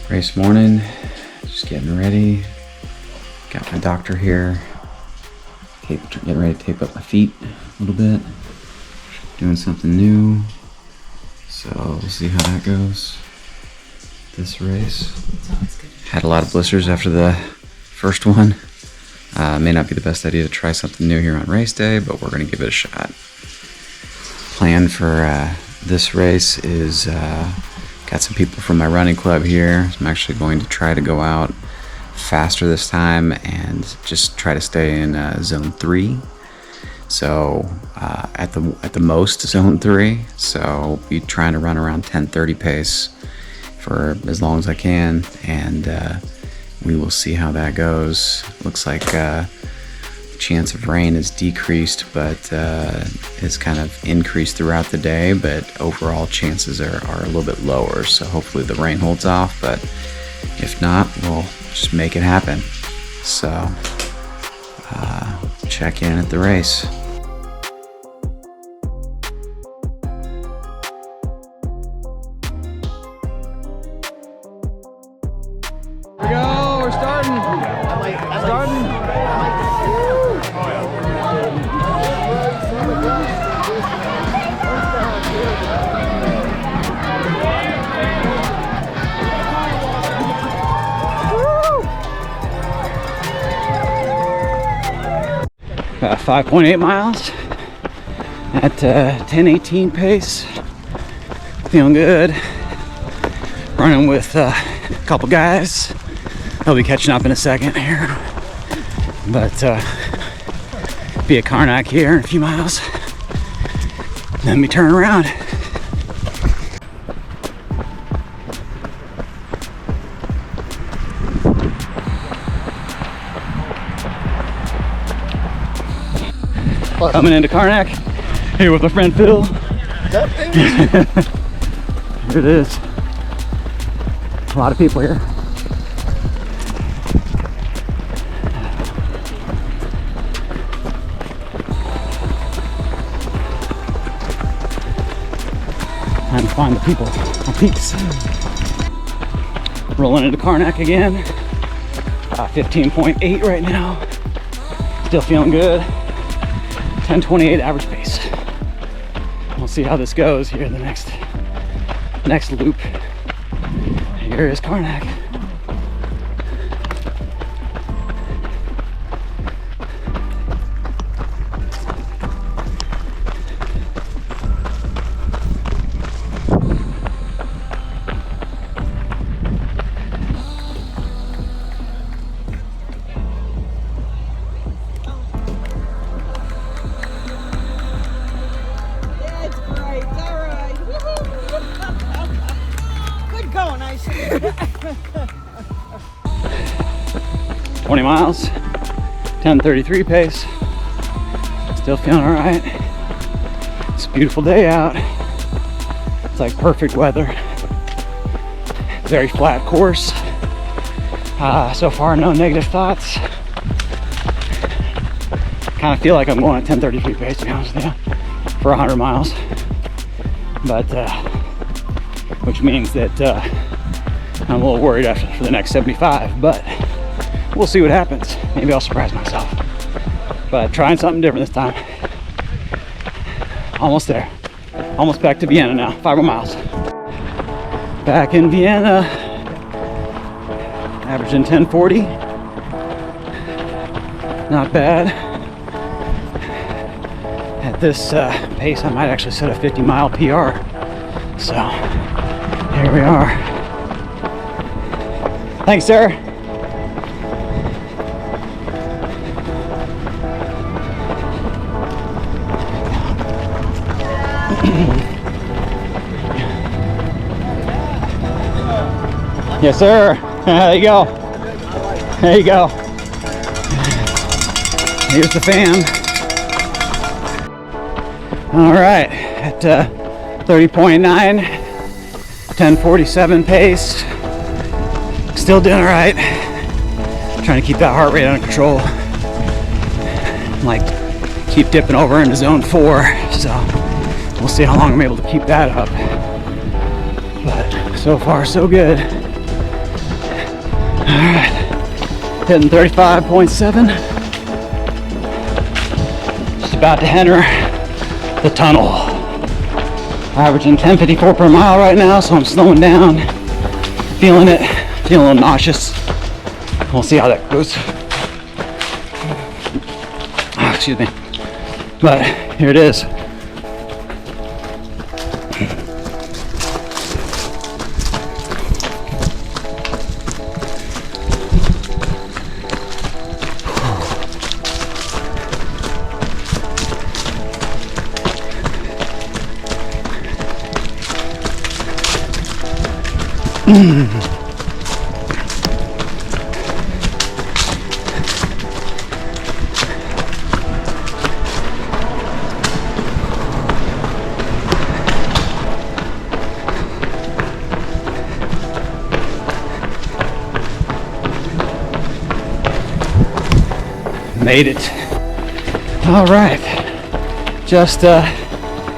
Race morning, just getting ready. Got my doctor here. Getting ready to tape up my feet a little bit. Doing something new. So we'll see how that goes. This race. Had a lot of blisters after the first one. May not be the best idea to try something new here on race day, but we're gonna give it a shot. Plan for this race is got some people from my running club here. I'm actually going to try to go out faster this time and just try to stay in zone 3. So at the most zone 3. So I'll be trying to run around 10:30 pace for as long as I can, and we will see how that goes. Looks like chance of rain is decreased, but it's kind of increased throughout the day, but overall chances are a little bit lower, so hopefully the rain holds off, but if not, we'll just make it happen. So check in at the race. Here we go, we're starting. Starting. 5.8 miles at 10:18 pace. Feeling good. Running with a couple guys. They'll be catching up in a second here. But be at Karnak here in a few miles. Then we turn around. Coming into Karnak, here with my friend Phil. Here it is. A lot of people here. Time to find the people, my peeps. Rolling into Karnak again. 15.8 right now. Still feeling good. 10:28 average pace. We'll see how this goes here in the next loop. Here is Karnak. Good going, I see. 20 miles, 10:33 pace. Still feeling all right. It's a beautiful day out. It's like perfect weather. Very flat course. So far, no negative thoughts. Kind of feel like I'm going at 10:33 pace, to be honest with you, for 100 miles. But which means that I'm a little worried for the next 75, but we'll see what happens. Maybe I'll surprise myself. But trying something different this time. Almost there. Almost back to Vienna now. 5 more miles. Back in Vienna. Averaging 10:40. Not bad. At this pace, I might actually set a 50-mile PR. So, here we are. Thanks, sir. Yes, sir. There you go. There you go. Here's the fan. All right, at 30.9, 10:47 pace. Still doing all right. Trying to keep that heart rate under control. Like, keep dipping over into zone 4. So we'll see how long I'm able to keep that up. But so far, so good. Alright, hitting 35.7. Just about to enter the tunnel. Averaging 10.54 per mile right now, so I'm slowing down. Feeling it, feeling a little nauseous. We'll see how that goes. Oh, excuse me. But here it is. Made it. All right, just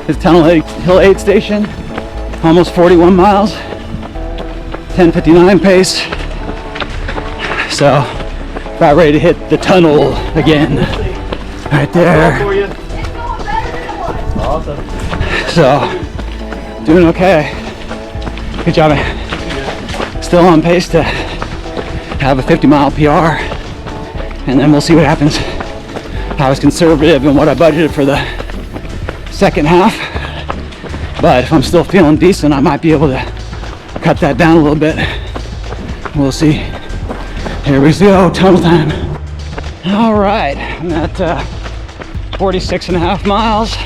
his Tunnel Hill 8 station, almost 41 miles, 10:59 pace. So about ready to hit the tunnel again, right there. Awesome. So doing okay. Good job, man. Still on pace to have a 50-mile PR. And then we'll see what happens. I was conservative in what I budgeted for the second half, but if I'm still feeling decent, I might be able to cut that down a little bit. We'll see. Here we go, tunnel time. All right, I'm at 46.5 miles,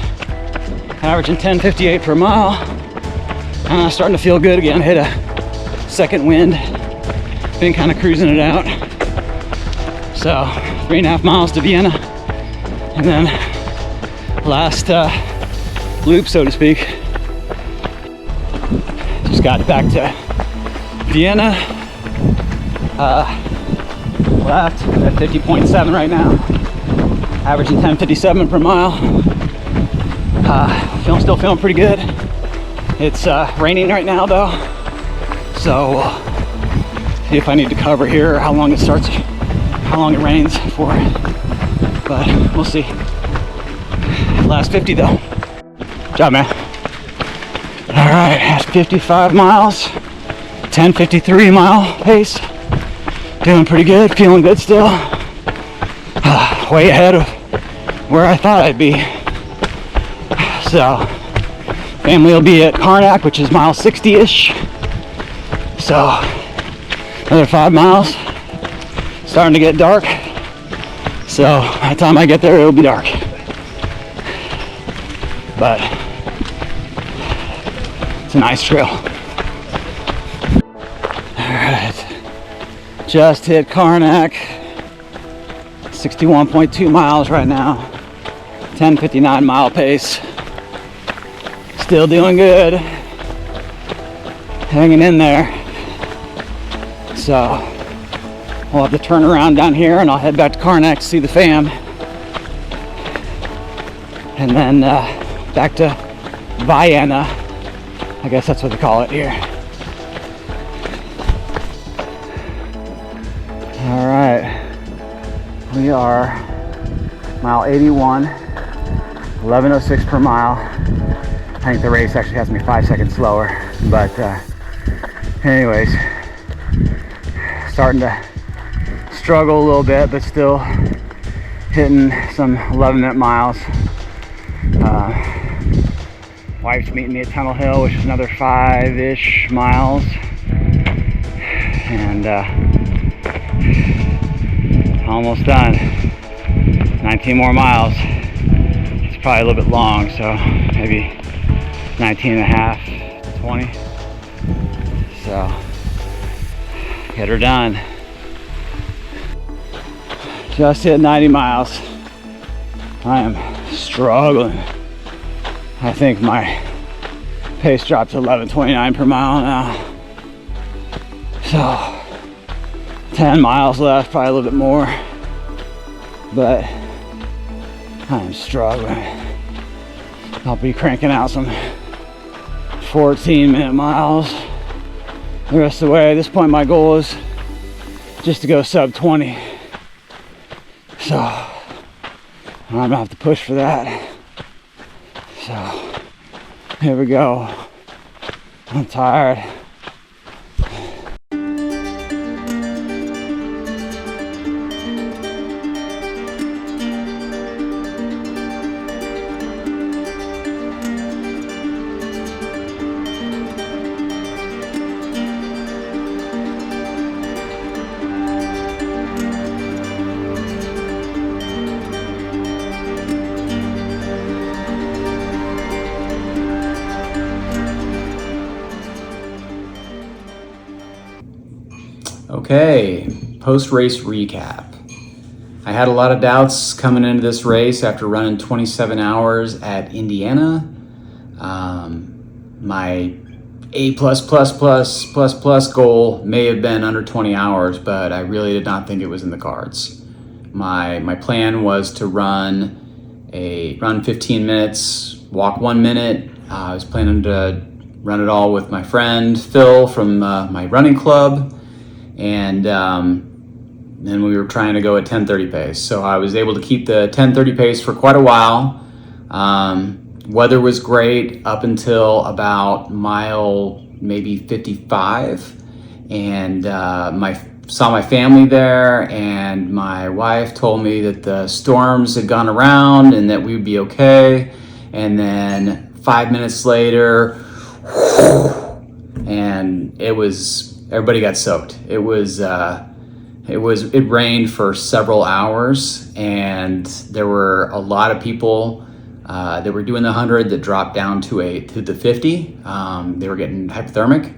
averaging 10.58 per mile. Starting to feel good again. Hit a second wind. Been kind of cruising it out. So 3.5 miles to Vienna, and then last loop, so to speak. Just got back to Vienna. Left at 50.7 right now, averaging 10.57 per mile. Still feeling pretty good. It's raining right now though, so see if I need to cover here or how long it rains for, but we'll see. Last 50 though. Good job, man. All right, at 55 miles, 10:53 mile pace. Doing pretty good, feeling good still. Way ahead of where I thought I'd be. So, family will be at Karnak, which is mile 60-ish. So, another 5 miles. Starting to get dark, so by the time I get there it'll be dark, but it's a nice trail. All right, just hit Karnak, 61.2 miles right now, 10:59 mile pace. Still doing good, hanging in there. So we'll have to turn around down here and I'll head back to Karnak to see the fam. And then back to Vienna. I guess that's what they call it here. All right. We are mile 81, 11:06 per mile. I think the race actually has me 5 seconds slower. But anyways, starting to struggle a little bit, but still hitting some 11-minute miles. Wife's meeting me at Tunnel Hill, which is another 5-ish miles, and almost done. 19 more miles. It's probably a little bit long, so maybe 19 and a half, 20. So get her done. Just hit 90 miles. I am struggling. I think my pace dropped to 11:29 per mile now. So 10 miles left, probably a little bit more. But I'm struggling. I'll be cranking out some 14-minute miles the rest of the way. At this point, my goal is just to go sub 20. So I'm gonna have to push for that. So here we go. I'm tired. Okay, post-race recap. I had a lot of doubts coming into this race after running 27 hours at Indiana. My A+++++ goal may have been under 20 hours, but I really did not think it was in the cards. My plan was to run 15 minutes, walk 1 minute. I was planning to run it all with my friend Phil from my running club. And then we were trying to go at 10:30 pace. So I was able to keep the 10:30 pace for quite a while. Weather was great up until about mile maybe 55. And saw my family there, and my wife told me that the storms had gone around and that we would be okay. And then 5 minutes later, and everybody got soaked. It rained for several hours, and there were a lot of people that were doing the 100 that dropped down to the 50. They were getting hypothermic.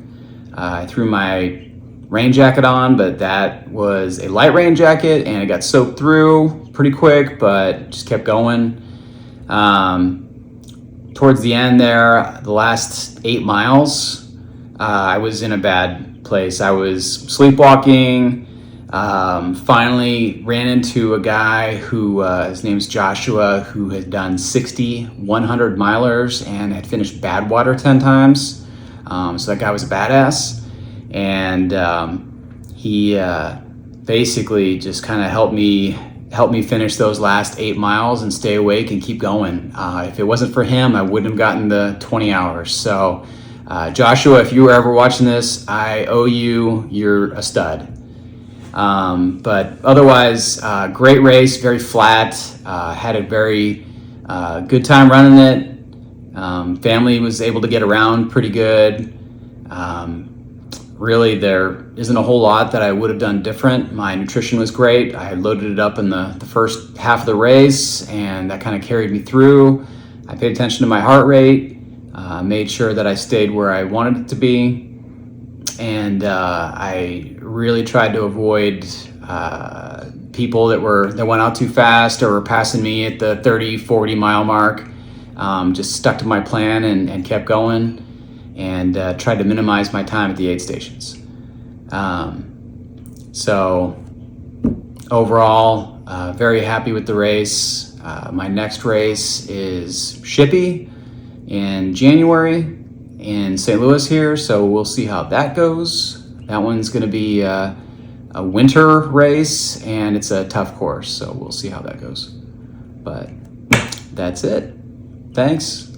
I threw my rain jacket on, but that was a light rain jacket, and it got soaked through pretty quick, but just kept going. Towards the end there, the last 8 miles, I was in a bad place. I was sleepwalking. Finally ran into a guy who his name's Joshua, who had done 60 100 milers and had finished Badwater 10 times. So that guy was a badass, and he basically just kind of helped me finish those last 8 miles and stay awake and keep going. If it wasn't for him, I wouldn't have gotten the 20 hours. So Joshua, if you were ever watching this, I owe you. You're a stud. But otherwise, great race, very flat. Had a very good time running it. Family was able to get around pretty good. Really, there isn't a whole lot that I would have done different. My nutrition was great. I loaded it up in the first half of the race, and that kind of carried me through. I paid attention to my heart rate. Made sure that I stayed where I wanted it to be, and I really tried to avoid people that went out too fast or were passing me at the 30-40 mile mark. Just stuck to my plan and kept going, and tried to minimize my time at the aid stations. So overall, very happy with the race. My next race is Shippy in January in St. Louis here, so we'll see how that goes. That one's going to be a winter race, and it's a tough course, so we'll see how that goes. But that's it. Thanks.